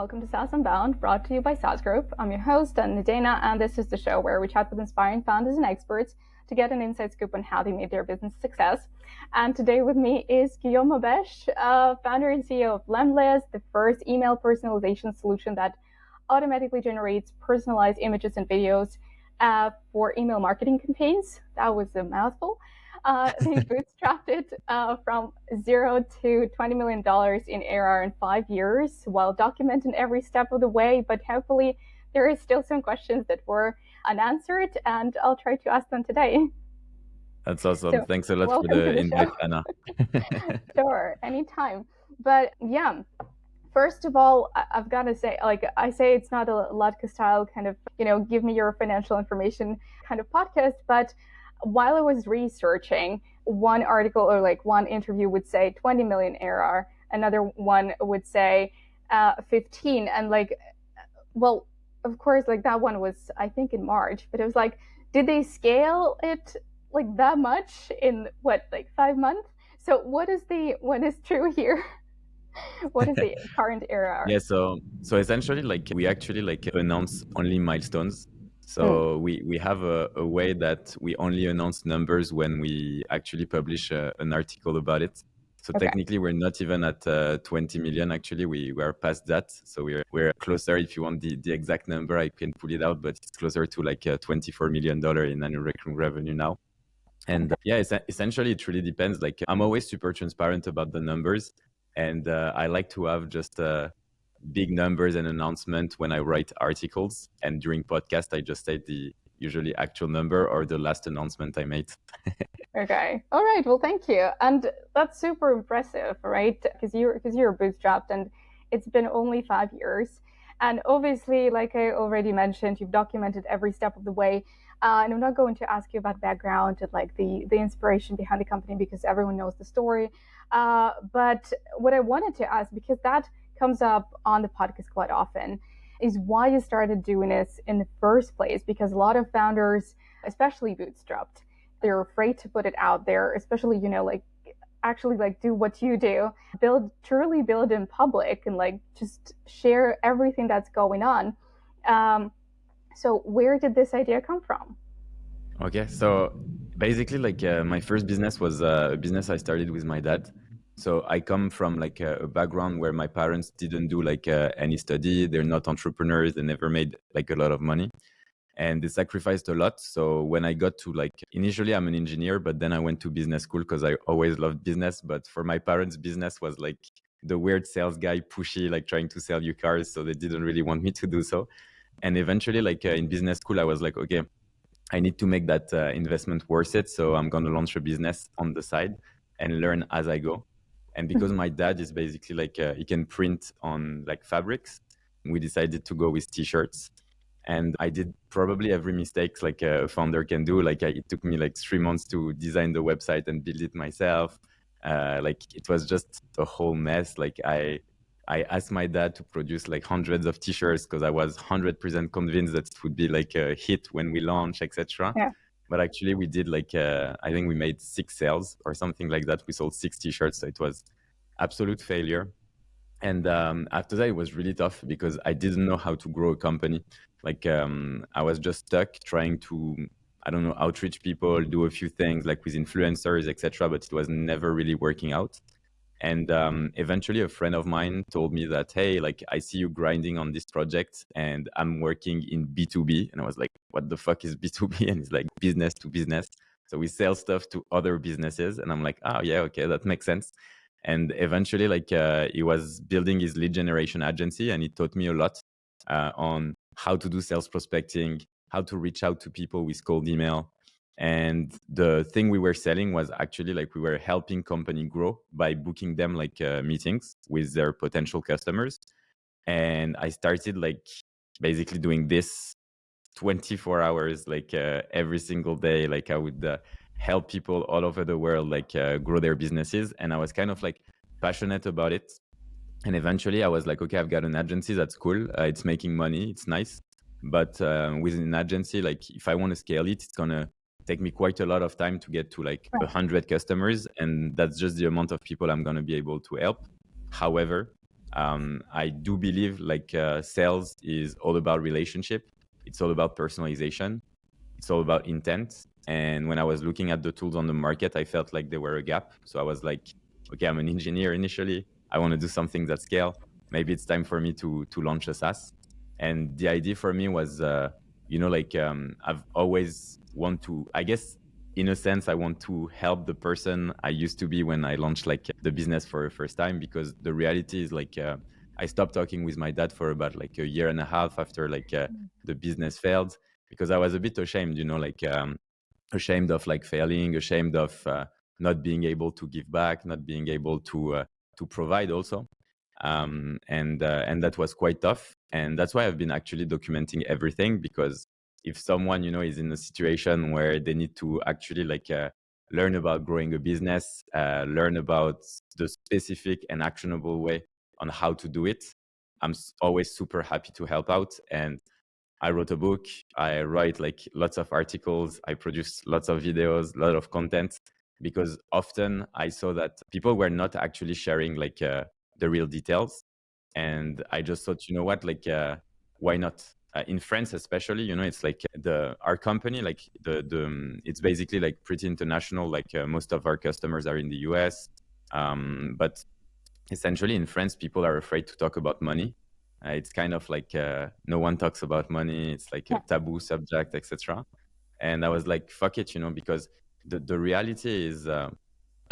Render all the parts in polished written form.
Welcome to saas.unbound, brought to you by saas.group. I'm your host, Nadena, and this is the show where we chat with inspiring founders and experts to get an inside scoop on how they made their business a success. And today with me is Guillaume Moubeche, founder and CEO of lemlist, the first email personalization solution that automatically generates personalized images and videos for email marketing campaigns. That was a mouthful. They bootstrapped it from $0 to $20 million in ARR in 5 years while documenting every step of the way. But hopefully there is still some questions that were unanswered, and I'll try to ask them today. That's awesome. So, Thanks a lot for welcome to the the invite, show. Anna. Sure, anytime. But yeah, first of all, I've got to say, I say it's not a Latka style kind of, give me your financial information kind of podcast, but while I was researching, one article or one interview would say 20 million ARR, another one would say 15, and well, of course, that one was, I think, in March, but it was did they scale it that much in 5 months? So what is true here? What is the current ARR? Yeah, so essentially, we actually announce only milestones. So we have a way that we only announce numbers when we actually publish an article about it. So Okay. technically, we're not even at 20 million. Actually, we are past that. So we're closer. If you want the exact number, I can pull it out, but it's closer to $24 million in annual recurring revenue now. And yeah, essentially, it really depends. I'm always super transparent about the numbers, and I like to have just big numbers and announcement when I write articles. And during podcast, I just state the usually actual number or the last announcement I made. Okay. All right. Well, thank you. And that's super impressive, right? Because you're bootstrapped, and it's been only 5 years. And obviously, like I already mentioned, you've documented every step of the way. And I'm not going to ask you about background and the inspiration behind the company, because everyone knows the story. But what I wanted to ask, because that comes up on the podcast quite often, is why you started doing this in the first place. Because a lot of founders, especially bootstrapped, they're afraid to put it out there, especially, actually do what you do, truly build in public and just share everything that's going on. So where did this idea come from? Okay, so basically, my first business was a business I started with my dad. So I come from a background where my parents didn't do any study. They're not entrepreneurs. They never made a lot of money, and they sacrificed a lot. So when I got to initially I'm an engineer, but then I went to business school because I always loved business. But for my parents, business was the weird sales guy, pushy, trying to sell you cars. So they didn't really want me to do so. And eventually, in business school, I was like, okay, I need to make that investment worth it. So I'm going to launch a business on the side and learn as I go. And because my dad is basically he can print on fabrics, we decided to go with t-shirts. And I did probably every mistake a founder can do. It took me 3 months to design the website and build it myself. It was just a whole mess. I asked my dad to produce hundreds of t-shirts because I was 100% convinced that it would be a hit when we launch, etc. Yeah. But actually we did I think we made 6 sales or something like that. We sold 6 t-shirts. So it was absolute failure. And after that, it was really tough because I didn't know how to grow a company. I was just stuck trying to, I don't know, outreach people, do a few things with influencers, etc. But it was never really working out. And eventually a friend of mine told me that, hey, I see you grinding on this project and I'm working in B2B. And I was like, what the fuck is B2B? And it's business to business. So we sell stuff to other businesses. And I'm like, oh yeah, okay, that makes sense. And eventually he was building his lead generation agency, and he taught me a lot on how to do sales prospecting, how to reach out to people with cold email. And the thing we were selling was actually we were helping company grow by booking them meetings with their potential customers. And I started basically doing this 24 hours every single day. I would help people all over the world grow their businesses, and I was kind of passionate about it. And eventually I was like, okay, I've got an agency, that's cool, it's making money, it's nice, but with an agency, if I want to scale it, it's gonna take me quite a lot of time to get to 100 customers, and that's just the amount of people I'm going to be able to help. However, I do believe like sales is all about relationship. It's all about personalization. It's all about intent. And when I was looking at the tools on the market, I felt like there were a gap. So I was like, okay, I'm an engineer initially. I want to do something that scale. Maybe it's time for me to launch a SaaS. And the idea for me was, like I've always want to, I guess, in a sense, I want to help the person I used to be when I launched like the business for the first time, because the reality is like I stopped talking with my dad for about like a year and a half after like the business failed, because I was a bit ashamed, like ashamed of like failing, ashamed of not being able to give back, not being able to provide also. And that was quite tough. And that's why I've been actually documenting everything, because if someone, is in a situation where they need to actually like learn about growing a business, learn about the specific and actionable way on how to do it, I'm always super happy to help out. And I wrote a book. I write like lots of articles. I produce lots of videos, a lot of content, because often I saw that people were not actually sharing like the real details. And I just thought, you know what, like, why not? In France, especially, it's like our company, like it's basically like pretty international. Like most of our customers are in the US, but essentially in France, people are afraid to talk about money. It's kind of like no one talks about money. It's like a Yeah. taboo subject, etc. And I was like, fuck it, because the reality is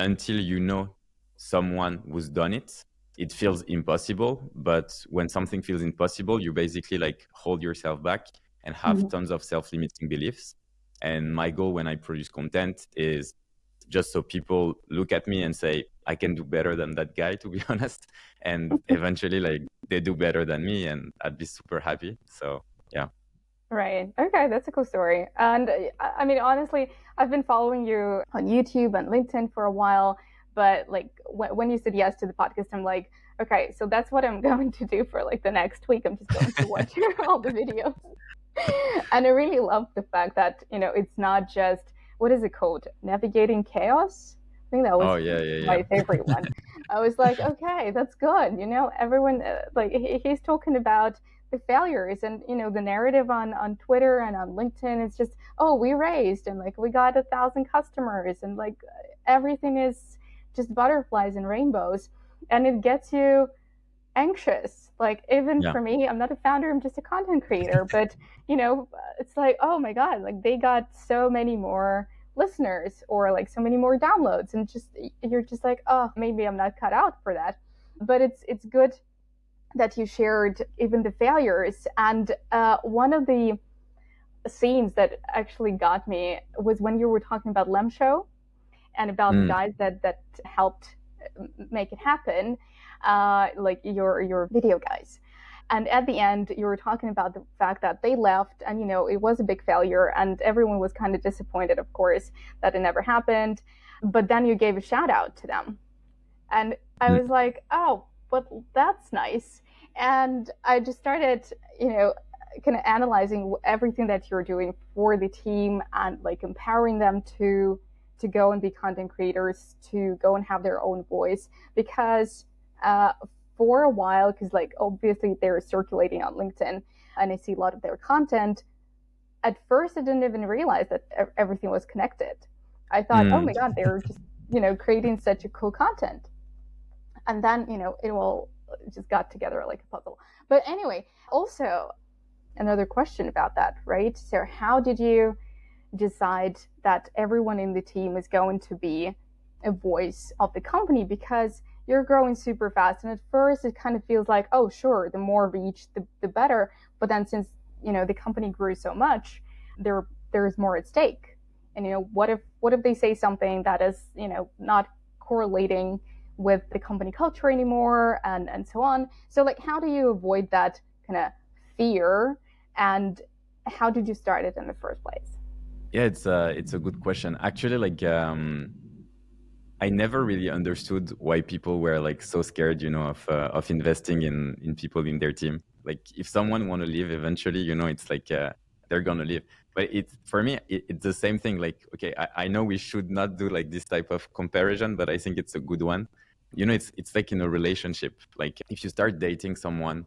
until someone who's done it, it feels impossible. But when something feels impossible, you basically like hold yourself back and have Mhm. tons of self-limiting beliefs. And my goal when I produce content is just so people look at me and say, I can do better than that guy, to be honest. And eventually, like, they do better than me, and I'd be super happy. So, yeah. Right. Okay, that's a cool story. And I mean, honestly, I've been following you on YouTube and LinkedIn for a while, but like when you said yes to the podcast, I'm like, okay, so that's what I'm going to do for like the next week. I'm just going to watch all the videos. And I really love the fact that, it's not just, what is it called? Navigating chaos? I think that was Oh, yeah, yeah, my yeah. favorite one. I was like, okay, that's good. Everyone, like, he's talking about the failures and, the narrative on Twitter and on LinkedIn. It's just, oh, we raised and like we got 1,000 customers and like everything is just butterflies and rainbows. And it gets you anxious. Like even Yeah. for me, I'm not a founder, I'm just a content creator, but it's like, oh my god, like they got so many more listeners or like so many more downloads and just you're just like, oh, maybe I'm not cut out for that. But it's good that you shared even the failures. And one of the scenes that actually got me was when you were talking about Lem Show and about the Mm, guys that helped make it happen, like your video guys. And at the end, you were talking about the fact that they left, and it was a big failure, and everyone was kind of disappointed, of course, that it never happened. But then you gave a shout out to them, and I mm, was like, oh, but that's nice. And I just started, you know, kind of analyzing everything that you're doing for the team and like empowering them to go and be content creators, to go and have their own voice. Because for a while, because like obviously they're circulating on LinkedIn and I see a lot of their content. At first, I didn't even realize that everything was connected. I thought, oh mm. my god, they're just creating such a cool content, and then it all just got together like a puzzle. But anyway, also another question about that, right? So how did you decide that everyone in the team is going to be a voice of the company? Because you're growing super fast, and at first it kind of feels like, oh sure, the more reach, the better. But then since the company grew so much, there's more at stake. And what if they say something that is not correlating with the company culture anymore, and so on. So like, how do you avoid that kind of fear, and how did you start it in the first place? Yeah, it's a good question. Actually, like I never really understood why people were like so scared, of investing in people in their team. Like if someone want to leave eventually, it's like they're gonna leave. But for me, it's the same thing. Like, okay, I know we should not do like this type of comparison, but I think it's a good one. it's like in a relationship. Like if you start dating someone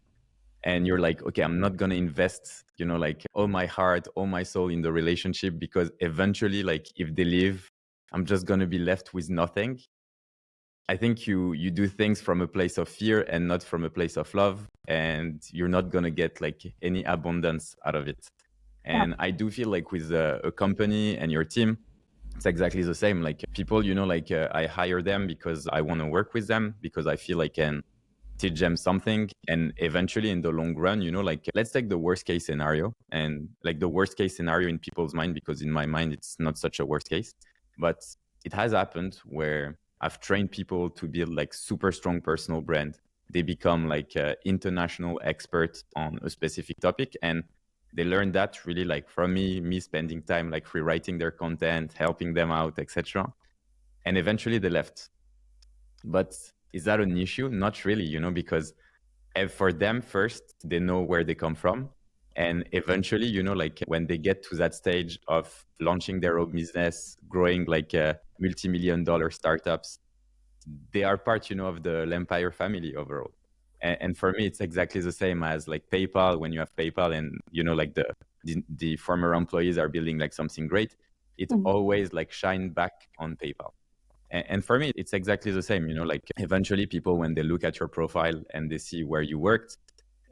and you're like, okay, I'm not going to invest, like all my heart, all my soul in the relationship, because eventually, like if they leave, I'm just going to be left with nothing. I think you do things from a place of fear and not from a place of love, and you're not going to get like any abundance out of it. Yeah. And I do feel like with a company and your team, it's exactly the same. Like people, like I hire them because I want to work with them, because I feel I can teach them something. And eventually in the long run, like let's take the worst case scenario, and like the worst case scenario in people's mind, because in my mind it's not such a worst case, but it has happened where I've trained people to build like super strong personal brand. They become like international experts on a specific topic, and they learn that really like from me spending time like rewriting their content, helping them out, etc. And eventually they left. But is that an issue? Not really, because for them first, they know where they come from. And eventually, like when they get to that stage of launching their own business, growing like multi-million-dollar startups, they are part, of the lempire family overall. And for me, it's exactly the same as like PayPal. When you have PayPal and, like the former employees are building like something great, it Mhm. always like shine back on PayPal. And for me, it's exactly the same, like eventually people, when they look at your profile and they see where you worked,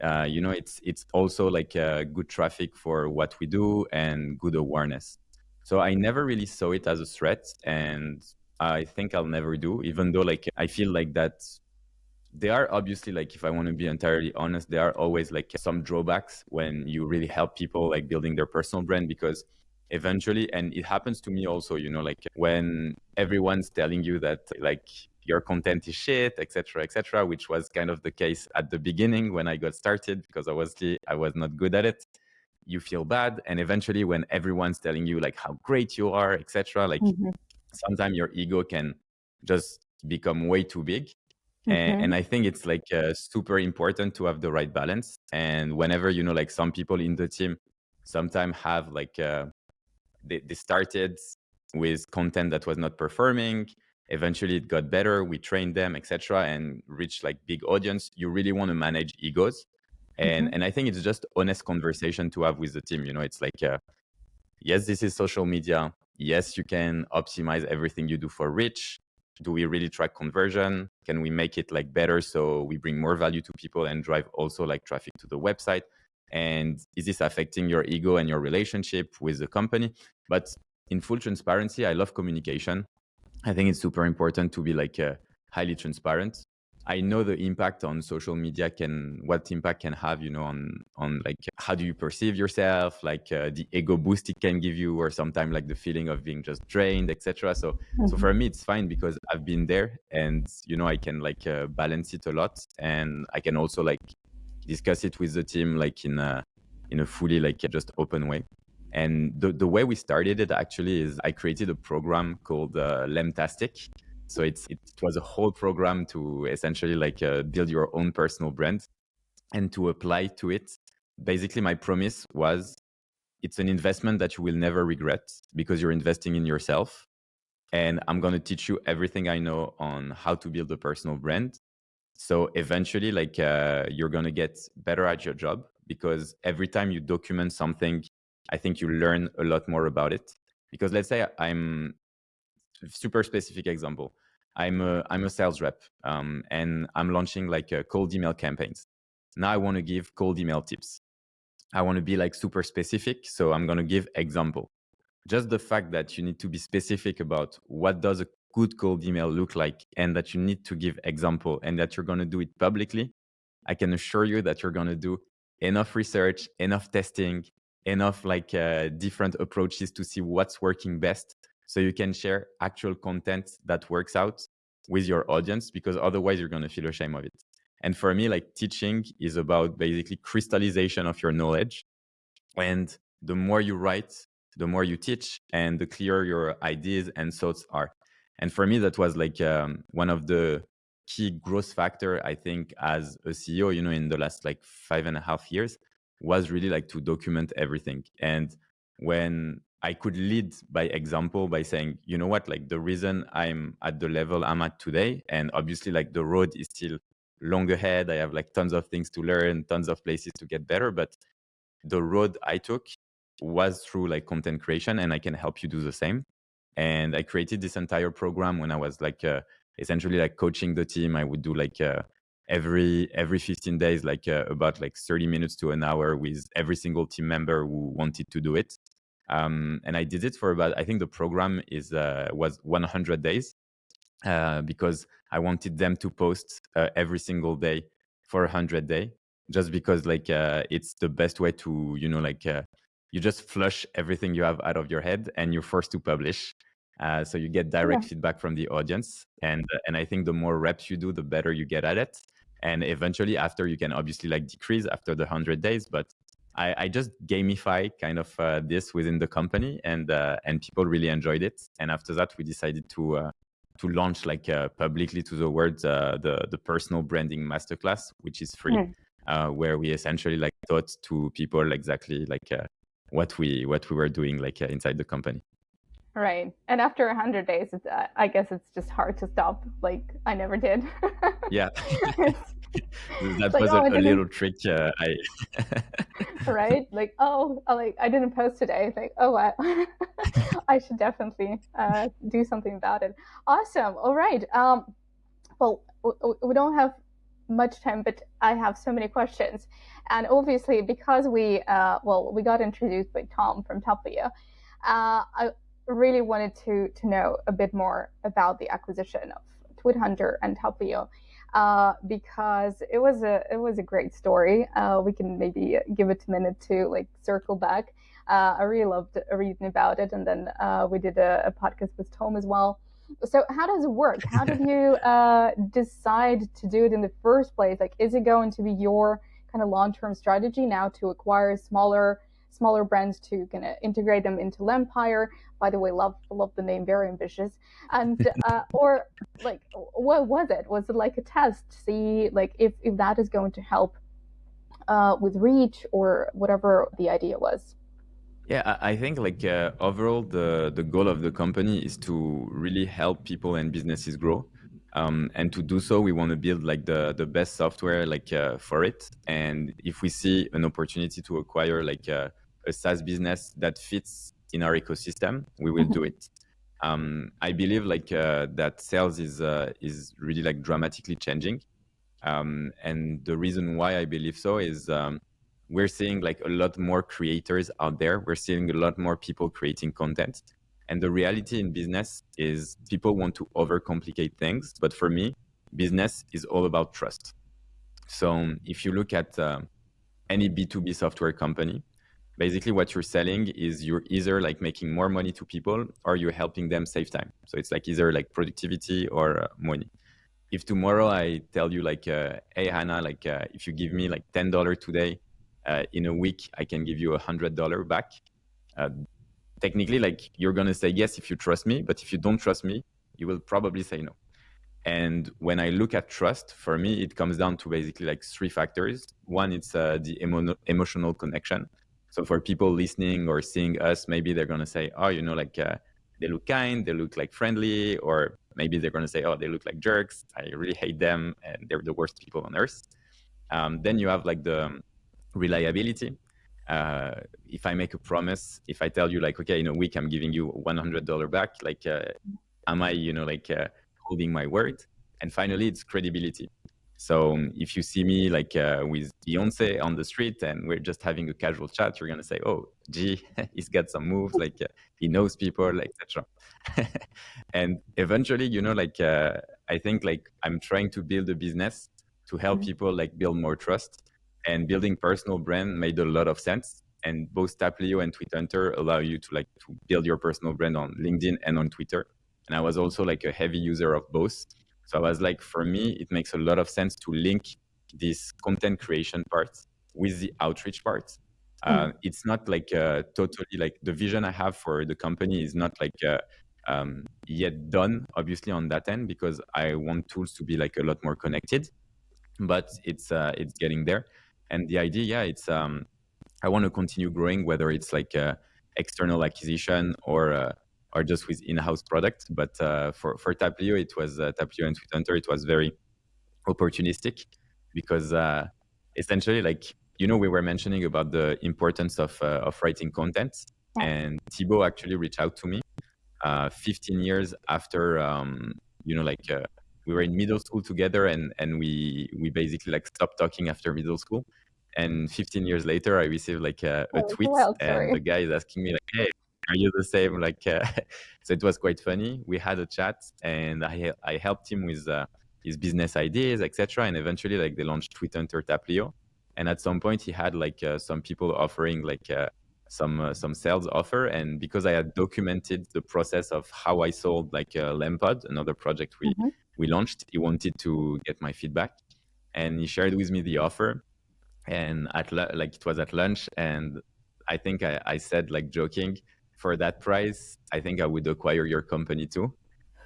it's also like good traffic for what we do and good awareness. So I never really saw it as a threat, and I think I'll never do, even though like I feel like that there are obviously, like if I want to be entirely honest, there are always like some drawbacks when you really help people like building their personal brand, because eventually, and it happens to me also, like when everyone's telling you that like your content is shit, etc., which was kind of the case at the beginning when I got started, because I was not good at it. You feel bad, and eventually when everyone's telling you like how great you are, etc., like Mhm. sometimes your ego can just become way too big. And Mhm. I think it's like super important to have the right balance. And whenever, like some people in the team sometimes have like they started with content that was not performing, eventually it got better, we trained them, etc., and reached like big audience. You really want to manage egos. Mhm. And I think it's just honest conversation to have with the team. It's like yes, this is social media. Yes, you can optimize everything you do for reach. Do we really track conversion? Can we make it like better so we bring more value to people and drive also like traffic to the website? And is this affecting your ego and your relationship with the company? But in full transparency, I love communication. I think it's super important to be like highly transparent. I know the impact on social media what impact can have, on like how do you perceive yourself, like the ego boost it can give you, or sometimes like the feeling of being just drained, etc. So Mhm. for me, it's fine because I've been there, and I can like balance it a lot, and I can also like discuss it with the team like in a fully like just open way. And the way we started it actually is I created a program called Lemtastic. So it was a whole program to essentially like build your own personal brand and to apply to it. Basically, my promise was it's an investment that you will never regret because you're investing in yourself. And I'm going to teach you everything I know on how to build a personal brand. So eventually, like you're going to get better at your job, because every time you document something, I think you learn a lot more about it. Because let's say I'm super specific example. I'm a sales rep, and I'm launching like cold email campaigns. Now I want to give cold email tips. I want to be like super specific, so I'm going to give example. Just the fact that you need to be specific about what does a good cold email look like, and that you need to give example, and that you're going to do it publicly, I can assure you that you're going to do enough research, enough testing, enough like different approaches to see what's working best, so you can share actual content that works out with your audience, because otherwise you're going to feel ashamed of it. And for me, like teaching is about basically crystallization of your knowledge. And the more you write, the more you teach, and the clearer your ideas and thoughts are. And for me, that was like one of the key growth factor, I think, as a CEO, in the last like 5.5 years, was really like to document everything. And when I could lead by example by saying, you know what, like the reason I'm at the level I'm at today, and obviously like the road is still long ahead. I have like tons of things to learn, tons of places to get better, but the road I took was through like content creation, and I can help you do the same. And I created this entire program when I was like essentially like coaching the team. I would do like every 15 days, like about like 30 minutes to an hour with every single team member who wanted to do it. And I did it for about, I think the program was 100 days, because I wanted them to post every single day for 100 days, just because like it's the best way to, you just flush everything you have out of your head and you're forced to publish. So you get direct Yeah. feedback from the audience, and I think the more reps you do, the better you get at it. And eventually, after, you can obviously like decrease after the 100 days, but I just gamify kind of this within the company, and people really enjoyed it. And after that, we decided to launch like publicly to the world the personal branding masterclass, which is free, where we essentially like taught to people exactly like what we were doing like inside the company. Right. And after 100 days, I guess it's just hard to stop. Like I never did. Yeah, it's, that it's like, was oh, I a didn't. little trick. I Right? Like, oh, like I didn't post today. It's like, oh, I should definitely do something about it. Awesome. All right. Well, we don't have much time, but I have so many questions. And obviously, because we got introduced by Tom from Tapia, I really wanted to know a bit more about the acquisition of Tweet Hunter and Tapia. Because it was a great story. We can maybe give it a minute to like circle back. I really loved reading about it, and then we did a podcast with Tom as well. So how does it work? How did you decide to do it in the first place? Like, is it going to be your kind of long-term strategy now to acquire smaller brands to kind of integrate them into lempire? By the way, love the name, very ambitious. And or like, what was it? Was it like a test? See, like if that is going to help with reach or whatever the idea was. Yeah, I think like overall the goal of the company is to really help people and businesses grow, and to do so we want to build like the best software like for it. And if we see an opportunity to acquire like a SaaS business that fits in our ecosystem, we will do it. I believe like that sales is really like dramatically changing, and the reason why I believe so is we're seeing like a lot more creators out there. We're seeing a lot more people creating content. And the reality in business is people want to overcomplicate things. But for me, business is all about trust. So if you look at any B2B software company, basically what you're selling is you're either like making more money to people or you're helping them save time. So it's like either like productivity or money. If tomorrow I tell you like, hey Hannah, like if you give me like $10 today, in a week I can give you $100 back. Uh, Technically, like you're gonna say yes if you trust me, but if you don't trust me, you will probably say no. And when I look at trust, for me, it comes down to basically like three factors. One, it's the emotional connection. So for people listening or seeing us, maybe they're going to say, oh, like they look kind, they look like friendly, or maybe they're going to say, oh, they look like jerks. I really hate them and they're the worst people on earth. Then you have like the reliability. If I make a promise, if I tell you like, okay, in a week, I'm giving you $100 back, like, am I, like holding my word? And finally, it's credibility. So if you see me like with Beyonce on the street and we're just having a casual chat, you're gonna say, "Oh, gee, he's got some moves. Like he knows people, etc." And eventually, like I think like I'm trying to build a business to help people like build more trust, and building personal brand made a lot of sense. And both Taplio and TweetHunter allow you to build your personal brand on LinkedIn and on Twitter. And I was also like a heavy user of both. So I was like, for me, it makes a lot of sense to link this content creation part with the outreach part. It's not like totally like the vision I have for the company is not like yet done, obviously, on that end, because I want tools to be like a lot more connected, but it's getting there. And the idea, yeah, it's I want to continue growing, whether it's like external acquisition or just with in-house products. But for Taplio, it was Taplio and Tweethunter. It was very opportunistic because essentially, like, we were mentioning about the importance of writing content, and Thibaut actually reached out to me 15 years after we were in middle school together, and we basically like stopped talking after middle school. And 15 years later, I received like a tweet, and the guy is asking me like, "Hey, are you the same?" Like, so it was quite funny. We had a chat, and I helped him with his business ideas, etc. And eventually, like, they launched Tweethunter Taplio. And at some point, he had like some people offering like some sales offer, and because I had documented the process of how I sold like Lempod, another project we launched, he wanted to get my feedback, and he shared with me the offer. And like it was at lunch, and I think I said, like, joking, for that price, I think I would acquire your company too.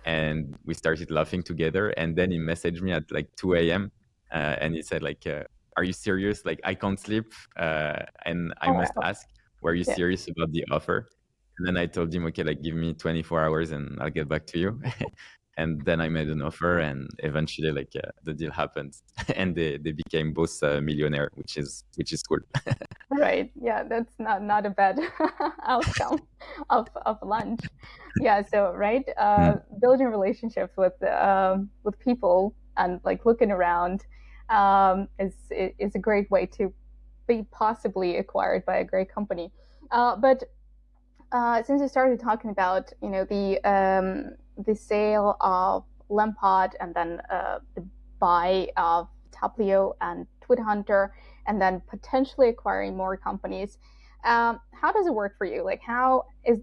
And we started laughing together. And then he messaged me at like 2 a.m. And he said like, "Are you serious? Like, I can't sleep, and I must ask, were you serious about the offer?" And then I told him, "Okay, like, give me 24 hours and I'll get back to you." And then I made an offer, and eventually, like, the deal happened, and they became both millionaire, which is cool. Right. Yeah, that's not a bad outcome of lunch. Yeah. So right, building relationships with people and like looking around is a great way to be possibly acquired by a great company. But since you started talking about the sale of Lempod and then the buy of Taplio and Tweethunter, and then potentially acquiring more companies, how does it work for you? Like, how is,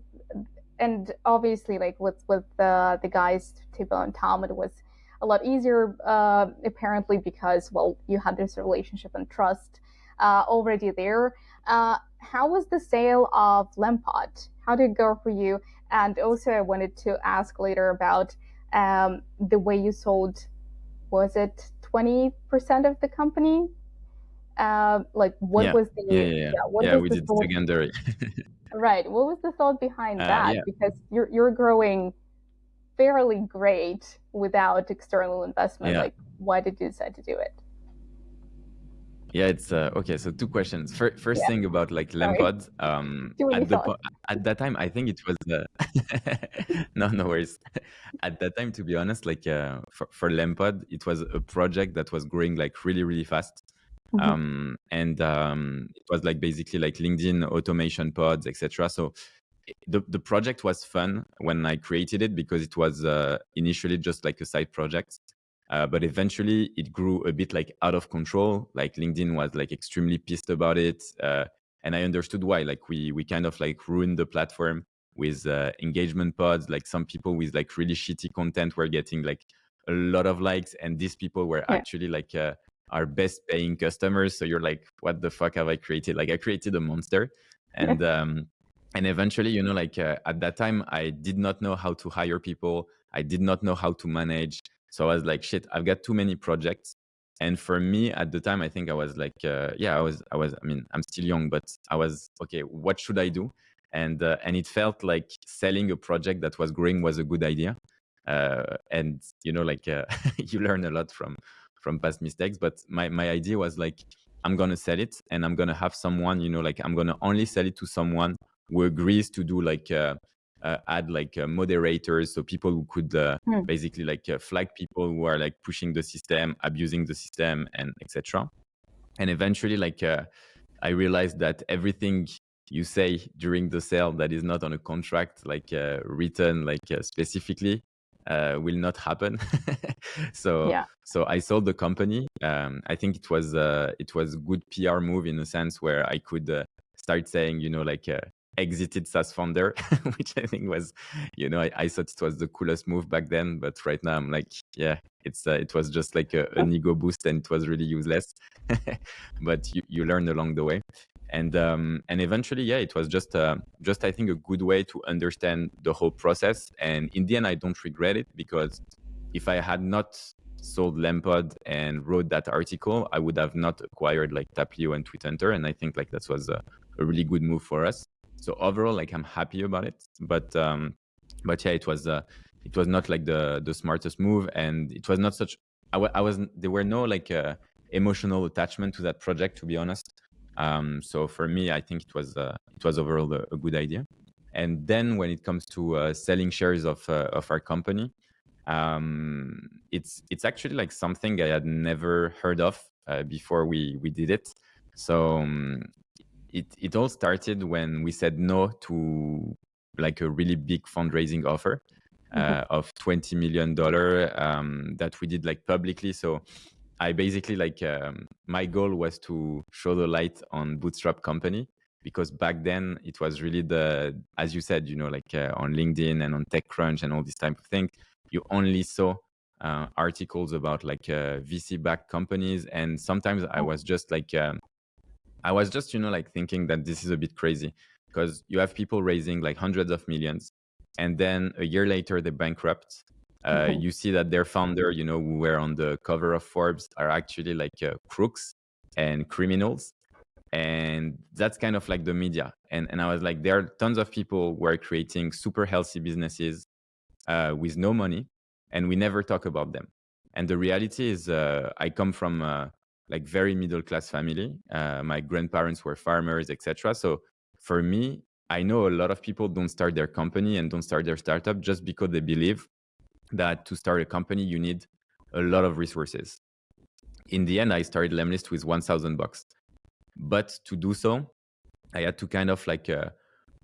and obviously, like with the guys Thibaut and Tom, it was a lot easier apparently because, well, you had this relationship and trust already there. How was the sale of Lempod? How did it go for you? And also, I wanted to ask later about the way you sold. Was it 20% of the company? Like, what was the what was we the did thought? secondary. Right. What was the thought behind that? Yeah. Because you're growing fairly great without external investment. Yeah. Like, why did you decide to do it? Yeah, it's okay. So two questions. First thing about like Lempod. Too many thoughts. At that time, I think it was no worries. At that time, to be honest, like for Lempod, it was a project that was growing like really fast. And it was like basically like LinkedIn automation pods, etc. So the project was fun when I created it because it was initially just like a side project. But eventually it grew a bit like out of control. Like LinkedIn was like extremely pissed about it. And I understood why. Like we kind of like ruined the platform with engagement pods. Like some people with like really shitty content were getting like a lot of likes. And these people were actually like our best paying customers. So you're like, what the fuck have I created? Like I created a monster. And eventually, like at that time, I did not know how to hire people. I did not know how to manage. So I was like, shit, I've got too many projects. And for me at the time, I think I was like, I mean, I'm still young, but I was, okay, what should I do? And it felt like selling a project that was growing was a good idea. And, like you learn a lot from past mistakes. But my idea was like, I'm going to sell it and I'm going to have someone, like I'm going to only sell it to someone who agrees to do like, add like moderators, so people who could basically like flag people who are like pushing the system, abusing the system, and etc. And eventually, like I realized that everything you say during the sale that is not on a contract, like written like specifically, will not happen. So I sold the company. I think it was good PR move in a sense where I could start saying, like exited SaaS founder, which I think was, I thought it was the coolest move back then. But right now I'm like, yeah, it was just like an ego boost and it was really useless. But you learn along the way. And eventually, yeah, it was just I think a good way to understand the whole process. And in the end, I don't regret it, because if I had not sold Lempod and wrote that article, I would have not acquired like Taplio and Tweethunter. And I think like that was a really good move for us. So overall, like I'm happy about it, but yeah, it was not like the smartest move, and it was not such. I was there were no like emotional attachment to that project, to be honest. So for me, I think it was overall a good idea. And then when it comes to selling shares of our company, it's actually like something I had never heard of before we did it. So it all started when we said no to like a really big fundraising offer of $20 million that we did like publicly. So I basically like my goal was to show the light on Bootstrap company, because back then it was really as you said, like on LinkedIn and on TechCrunch and all this type of thing, you only saw articles about like VC-backed companies, and sometimes I was just like like thinking that this is a bit crazy, because you have people raising like hundreds of millions, and then a year later they bankrupt. You see that their founder, who were on the cover of Forbes, are actually like crooks and criminals. And that's kind of like the media. And I was like, there are tons of people who are creating super healthy businesses with no money, and we never talk about them. And the reality is, I come from like very middle class family. My grandparents were farmers, etc. So for me, I know a lot of people don't start their company and don't start their startup just because they believe that to start a company you need a lot of resources. In the end, I started Lemlist with $1,000, but to do so, I had to kind of like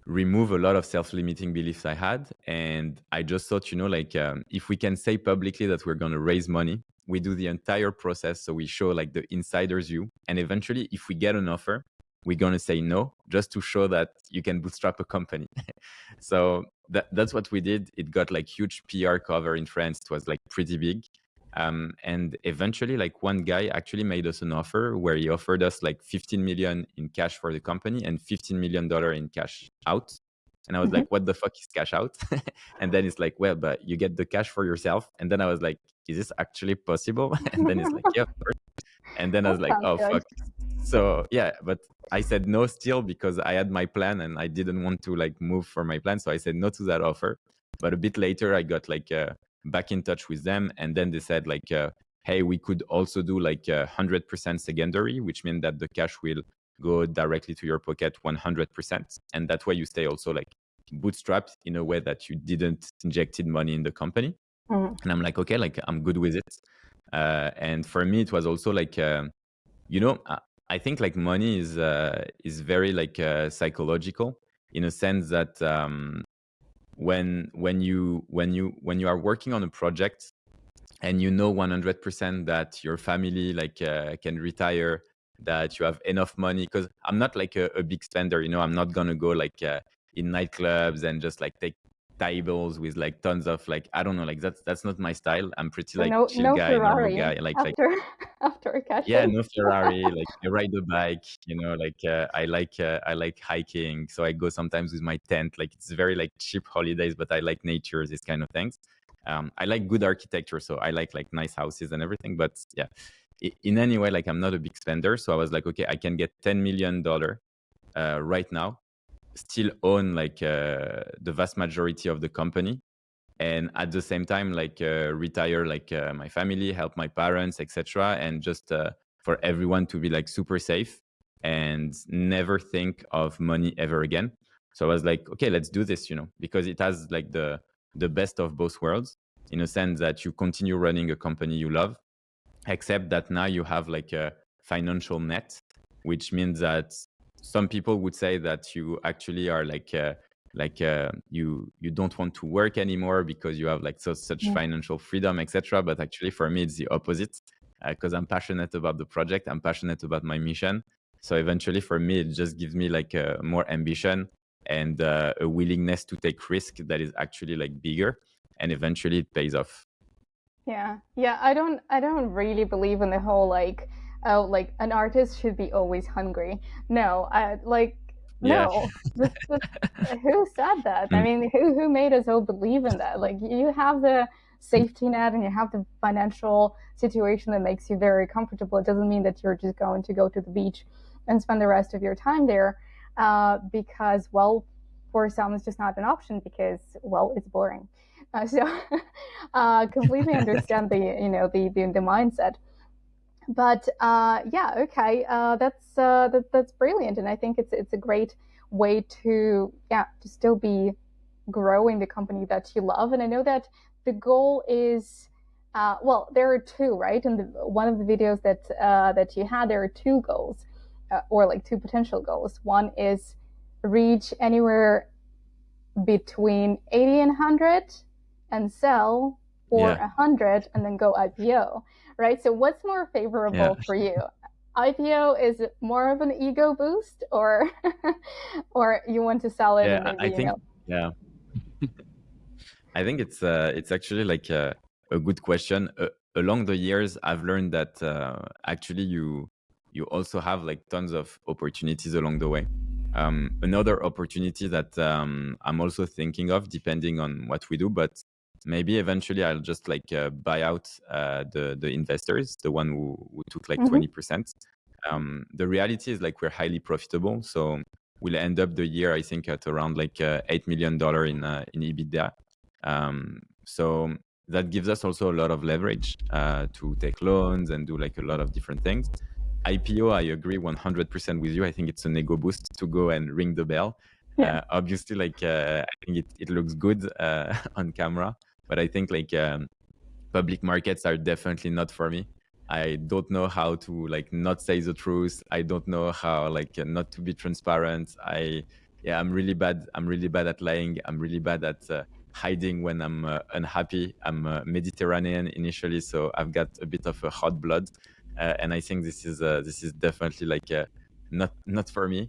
remove a lot of self-limiting beliefs I had. And I just thought, like if we can say publicly that we're going to raise money, we do the entire process. So we show like the insider's view. And eventually, if we get an offer, we're going to say no, just to show that you can bootstrap a company. So that's what we did. It got like huge PR cover in France. It was like pretty big. And eventually, like one guy actually made us an offer where he offered us like 15 million in cash for the company and $15 million in cash out. And I was like, what the fuck is cash out? And then it's like, well, but you get the cash for yourself. And then I was like, is this actually possible? And then it's like, yeah, of course. And then I was That like, sounds oh, good. fuck. So yeah, but I said no still because I had my plan and I didn't want to like move for my plan. So I said no to that offer. But a bit later, I got like back in touch with them. And then they said like, hey, we could also do like 100% secondary, which means that the cash will go directly to your pocket 100%. And that way you stay also like bootstrapped in a way that you didn't injected money in the company. And I'm like, okay, like I'm good with it. And for me, it was also like, I think like money is very like psychological, in a sense that when you are working on a project and 100% that your family like can retire, that you have enough money, because I'm not like a big spender, I'm not gonna go like in nightclubs and just like take tables with like tons of like, I don't know, like that's not my style. I'm pretty So like no, chill no guy, normal Ferrari guy. I like after after a cash yeah, in. no Ferrari. Like I ride a bike, like I like hiking. So I go sometimes with my tent. Like it's very like cheap holidays, but I like nature, these kind of things. I like good architecture, so I like nice houses and everything. But yeah, in any way, like I'm not a big spender. So I was like, okay, I can get $10 million right now, still own like the vast majority of the company, and at the same time like retire like my family, help my parents, etc., and just for everyone to be like super safe and never think of money ever again. So I was like, okay, let's do this, because it has like the best of both worlds, in a sense that you continue running a company you love, except that now you have like a financial net, which means that some people would say that you actually are like you don't want to work anymore because you have like such financial freedom, etc. But actually for me it's the opposite, because I'm passionate about the project, I'm passionate about my mission. So eventually for me it just gives me like more ambition and a willingness to take risk that is actually like bigger, and eventually it pays off. Yeah. I don't really believe in the whole like, oh, like an artist should be always hungry. No, I like Yeah. no. Just who said that? I Mm. mean, who made us all believe in that? Like you have the safety net and you have the financial situation that makes you very comfortable. It doesn't mean that you're just going to go to the beach and spend the rest of your time there. because, well, for some it's just not an option because, well, it's boring. So completely understand the mindset. But yeah, okay, that's brilliant, and I think it's a great way to still be growing the company that you love. And I know that the goal is, well, there are two, right? In one of the videos that you had, there are two goals, or like two potential goals. One is reach anywhere between 80 and 100 and sell, or 100 and then go IPO, right? So what's more favorable for you? IPO is more of an ego boost, or or you want to sell it and maybe, I think, I think it's actually like a good question. Along the years, I've learned that actually you also have like tons of opportunities along the way. Another opportunity that I'm also thinking of, depending on what we do, but maybe eventually I'll just like buy out the investors, the one who took like 20%. The reality is like we're highly profitable, so we'll end up the year, I think, at around like $8 million in EBITDA. So that gives us also a lot of leverage to take loans and do like a lot of different things. IPO, I agree 100% with you. I think it's an ego boost to go and ring the bell. Obviously, like I think it looks good on camera, but I think like public markets are definitely not for me. I don't know how to like not say the truth. I don't know how like not to be transparent. I'm really bad. I'm really bad at lying. I'm really bad at hiding when I'm unhappy. I'm Mediterranean initially, so I've got a bit of a hot blood, and I think this is definitely like not for me.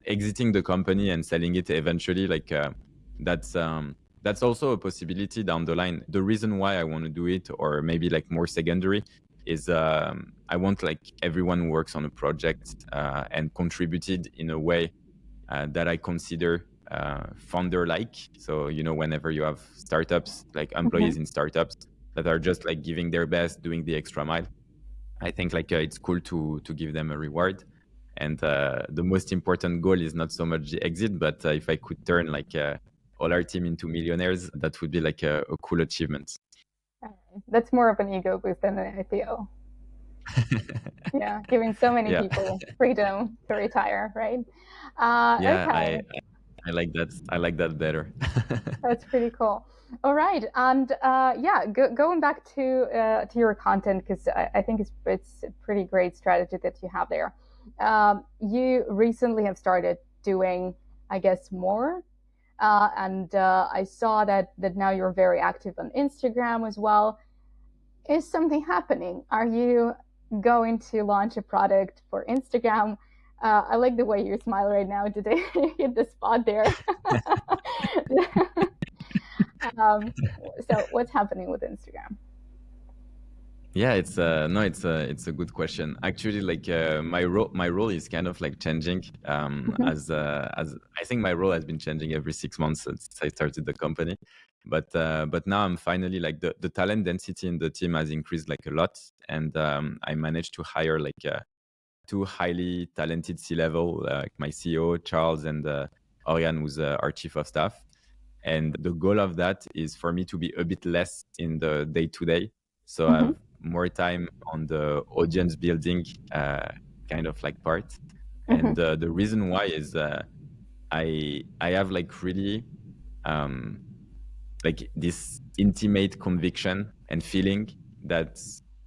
Exiting the company and selling it eventually, like that's also a possibility down the line. The reason why I want to do it, or maybe like more secondary, is I want like everyone who works on a project and contributed in a way that I consider founder-like. So, you know, whenever you have startups, like employees in startups that are just like giving their best, doing the extra mile, I think like it's cool to give them a reward. And the most important goal is not so much the exit, but if I could turn like all our team into millionaires, that would be like a cool achievement. That's more of an ego boost than an IPO. Yeah, giving so many people freedom to retire, right? Okay. I like that. I like that better. That's pretty cool. All right, and going back to your content, because I think it's a pretty great strategy that you have there. You recently have started doing, I guess, more, and I saw that now you're very active on Instagram as well. Is something happening? Are you going to launch a product for Instagram? I like the way you smile right now. Did I hit the spot there? So what's happening with Instagram? Yeah, it's it's a good question. Actually, like my role is kind of like changing. As I think my role has been changing every 6 months since I started the company. But now I'm finally like the talent density in the team has increased like a lot, and I managed to hire like two highly talented C-level, like my CEO Charles and Oriane, who's our chief of staff. And the goal of that is for me to be a bit less in the day-to-day, so I have more time on the audience building kind of like part. And the reason why is I have like really like this intimate conviction and feeling that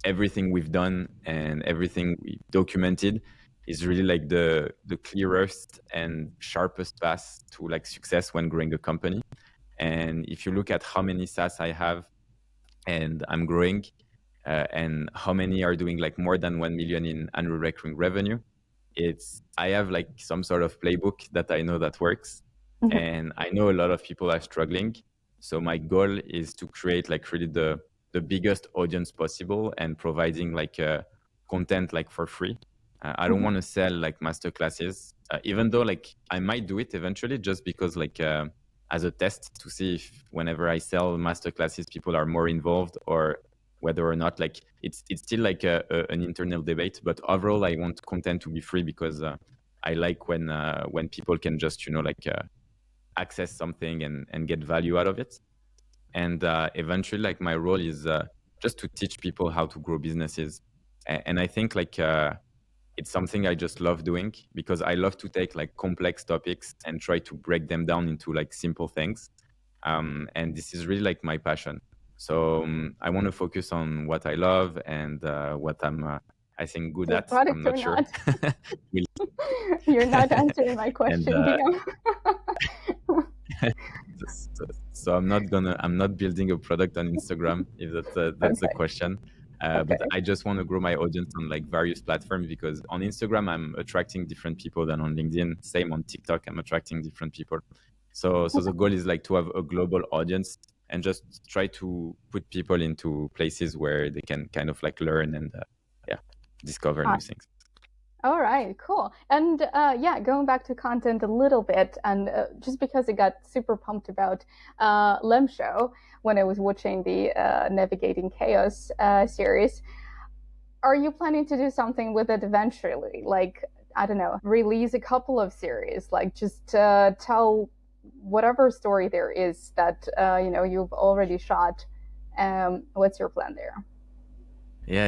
everything we've done and everything we documented is really like the clearest and sharpest path to like success when growing a company. And if you look at how many SaaS I have and I'm growing, and how many are doing like more than 1 million in annual recurring revenue, I have like some sort of playbook that I know that works. And I know a lot of people are struggling. So my goal is to create like really the biggest audience possible and providing like content like for free. I don't want to sell like master classes, even though like I might do it eventually, just because like as a test to see if whenever I sell master classes, people are more involved, or whether or not like it's still like an internal debate. But overall, I want content to be free because I like when people can just access something and get value out of it. And eventually, like, my role is just to teach people how to grow businesses. And I think it's something I just love doing, because I love to take like complex topics and try to break them down into like simple things. And this is really like my passion. So I want to focus on what I love and what I'm, I think, good So at. I'm product or not sure. not? You're not answering my And question, Guillaume. so I'm not building a product on Instagram, if that's the Okay. question. Okay. But I just want to grow my audience on like various platforms, because on Instagram I'm attracting different people than on LinkedIn. Same on TikTok, I'm attracting different people. So the goal is like to have a global audience and just try to put people into places where they can kind of like learn and discover new things. All right, cool. And yeah, going back to content a little bit, and just because I got super pumped about Lem Show when I was watching the Navigating Chaos series, are you planning to do something with it eventually? Like, I don't know, release a couple of series, like just tell whatever story there is that you've already shot. What's your plan there? Yeah,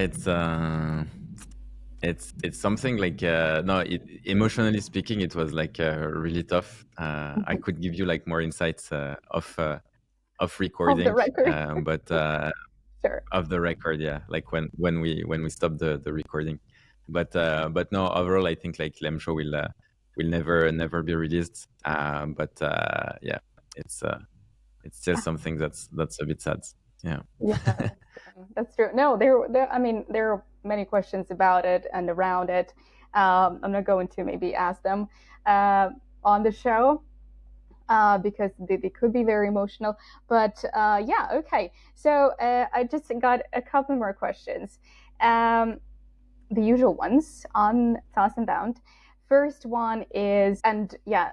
it's something like no, emotionally speaking, it was like really tough. I could give you like more insights of recording, Off the record. but Sure. of the record, yeah, like when we stopped the recording. But no, overall, I think like Lem Show will never be released. But yeah, it's just something that's a bit sad. Yeah. Yeah, that's true. No, I mean, there are many questions about it and around it. I'm not going to maybe ask them on the show because they could be very emotional. But yeah, okay. So I just got a couple more questions. The usual ones on saas.unbound. First one is, and yeah,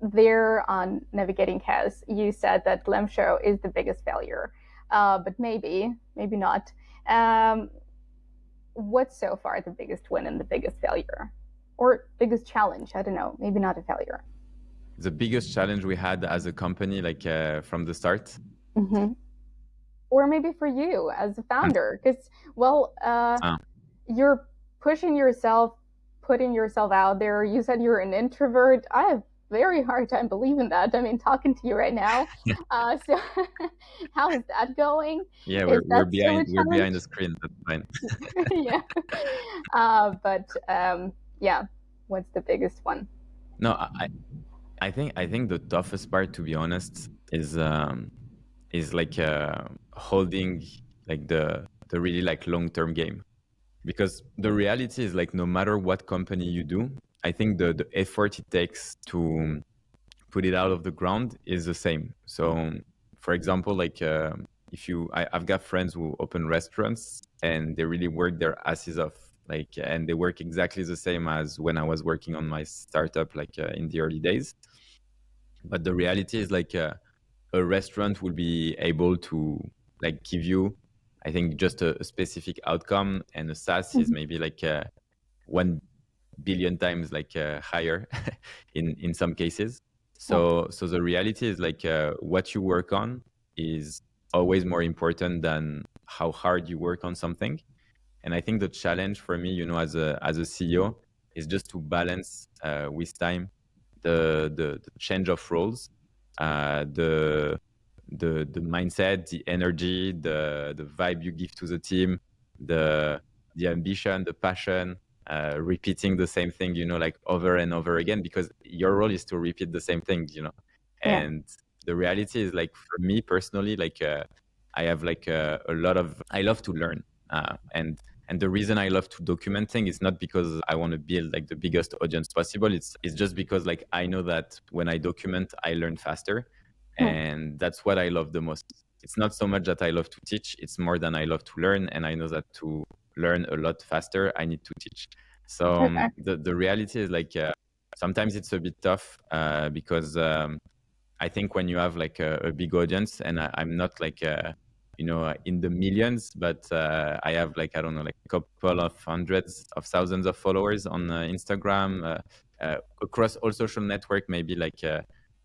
there on Navigating Chaos, you said that Lem Show is the biggest failure, but maybe not. What's so far the biggest win and the biggest failure, or biggest challenge? I don't know. Maybe not a failure. The biggest challenge we had as a company, like from the start. Mm-hmm. Or maybe for you as a founder, because well, you're pushing yourself, putting yourself out there. You said you're an introvert. I have very hard time believing that. I mean, talking to you right now. So how is that going? Yeah, Is we're that still a behind the challenge? screen. That's fine. Yeah. But yeah, what's the biggest one? No, I think the toughest part, to be honest, is like holding like the really like long-term game, because the reality is like no matter what company you do, I think the effort it takes to put it out of the ground is the same. So for example, like I've got friends who open restaurants and they really work their asses off, like, and they work exactly the same as when I was working on my startup, like in the early days. But the reality is like a restaurant will be able to like give you, I think, just a specific outcome, and a SaaS is maybe like 1 billion times like higher in some cases. So the reality is like what you work on is always more important than how hard you work on something. And I think the challenge for me, as a CEO, is just to balance with time the change of roles, the mindset, the energy, the vibe you give to the team, the ambition, the passion, repeating the same thing, like over and over again, because your role is to repeat the same thing, Yeah. And the reality is like, for me personally, like I have like a lot of, I love to learn, and the reason I love to document things is not because I want to build like the biggest audience possible. It's just because like I know that when I document, I learn faster, and that's what I love the most. It's not so much that I love to teach; it's more than I love to learn, and I know that to learn a lot faster, I need to teach. So Okay. the reality is like sometimes it's a bit tough because I think when you have like a big audience, and I'm not like in the millions, but I have like, I don't know, like a couple of hundreds of thousands of followers on Instagram, across all social network, maybe like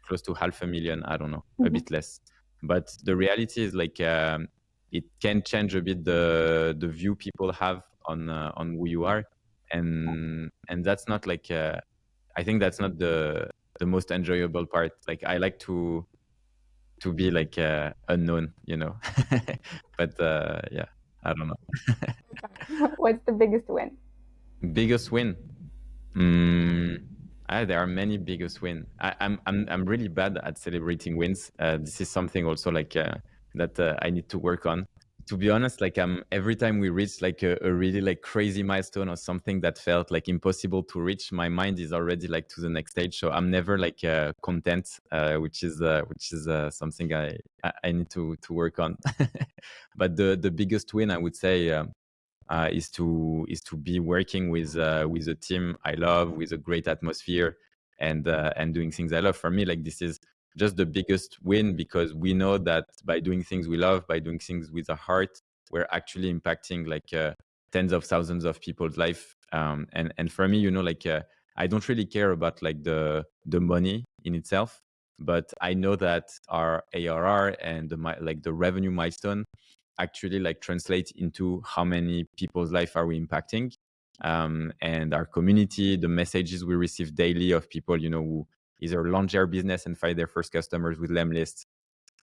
close to 500,000, I don't know, a bit less. But the reality is like it can change a bit the view people have on who you are, and that's not like I think that's not the most enjoyable part. Like I like to be like unknown, but yeah, I don't know. What's the biggest win? Biggest win. There are many biggest win. I'm really bad at celebrating wins. This is something also like that I need to work on. To be honest, like every time we reach like a really like crazy milestone or something that felt like impossible to reach, my mind is already like to the next stage. So I'm never like content, which is something I need to work on. But the biggest win, I would say, is to be working with a team I love, with a great atmosphere, and doing things I love. For me, like this is just the biggest win, because we know that by doing things we love, by doing things with a heart, we're actually impacting like tens of thousands of people's life. And for me, like I don't really care about like the money in itself, but I know that our ARR and the revenue milestone actually like translate into how many people's life are we impacting, and our community, the messages we receive daily of people who either launch their business and find their first customers with lemlist,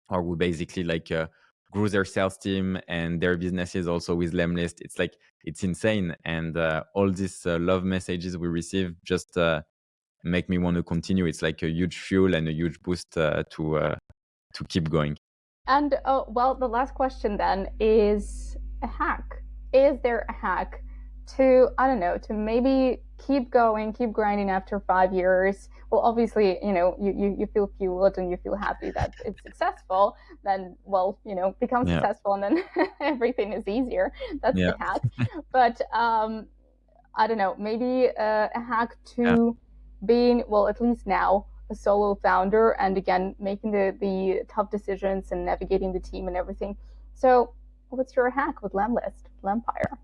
or who basically like grew their sales team and their businesses also with lemlist. It's like it's insane, and all these love messages we receive just make me want to continue. It's like a huge fuel and a huge boost to keep going. And well, the last question then is a hack. Is there a hack to, I don't know, to maybe keep going, keep grinding after 5 years? Well, obviously, you feel fueled and you feel happy that it's successful. Then, well, become successful, and then everything is easier. That's the hack. But I don't know, maybe a hack to being, well, at least now, a solo founder, and again making the tough decisions and navigating the team and everything. So what's your hack with lempire?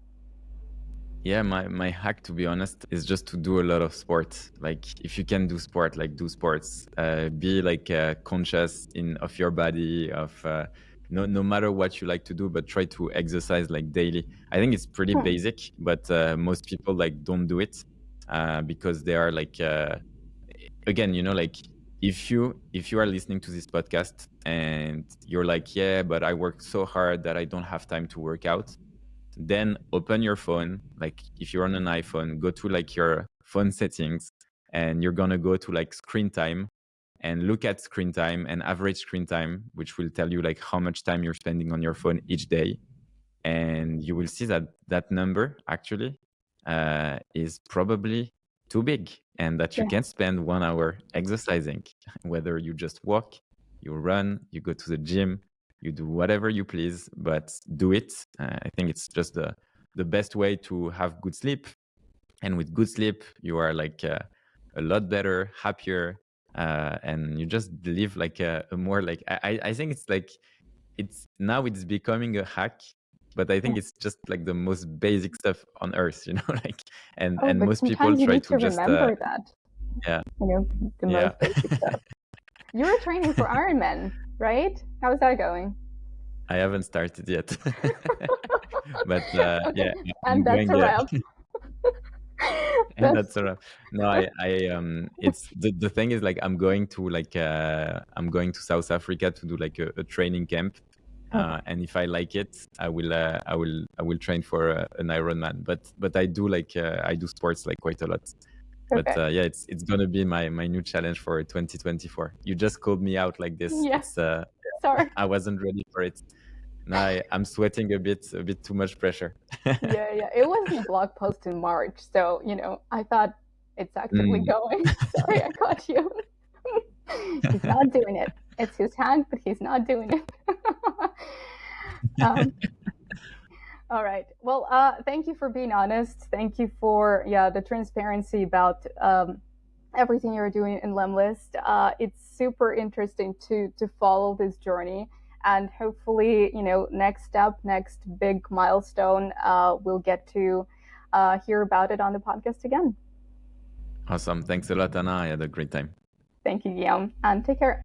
Yeah, my hack, to be honest, is just to do a lot of sports. Like if you can do sport, like do sports. Be like conscious of your body, of no matter what you like to do, but try to exercise like daily. I think it's pretty basic, but most people like don't do it because they are like again, like if you are listening to this podcast and you're like, yeah, but I work so hard that I don't have time to work out, then open your phone. Like if you're on an iPhone, go to like your phone settings, and you're gonna go to like screen time, and look at screen time and average screen time, which will tell you like how much time you're spending on your phone each day. And you will see that that number actually is probably too big, and that you can spend 1 hour exercising, whether you just walk, you run, you go to the gym, you do whatever you please, but do it. I think it's just the best way to have good sleep. And with good sleep, you are like a lot better, happier, and you just live like a more like, I think it's like, it's becoming a hack, but I think it's just like the most basic stuff on earth, like, and most people you try need to just remember that. Yeah. The most basic stuff. You were training for Ironman, right? How's that going? I haven't started yet. But yeah, and that's a wrap. And that's a wrap. No, I it's the thing is like I'm going to South Africa to do like a training camp. And if I like it, I will train for an Ironman. But I do I do sports like quite a lot. But yeah, it's gonna be my new challenge for 2024. You just called me out like this. Yeah. Sorry. I wasn't ready for it. Now I'm sweating a bit too much pressure. Yeah. It was a blog post in March, so I thought it's actively going. Sorry, I caught you. He's not doing it. It's his hand, but he's not doing it. All right. Well, thank you for being honest. Thank you for the transparency about everything you're doing in lemlist. It's super interesting to follow this journey, And hopefully, next step, next big milestone, we'll get to hear about it on the podcast again. Awesome. Thanks a lot, Anna. I had a great time. Thank you, Guillaume, and take care.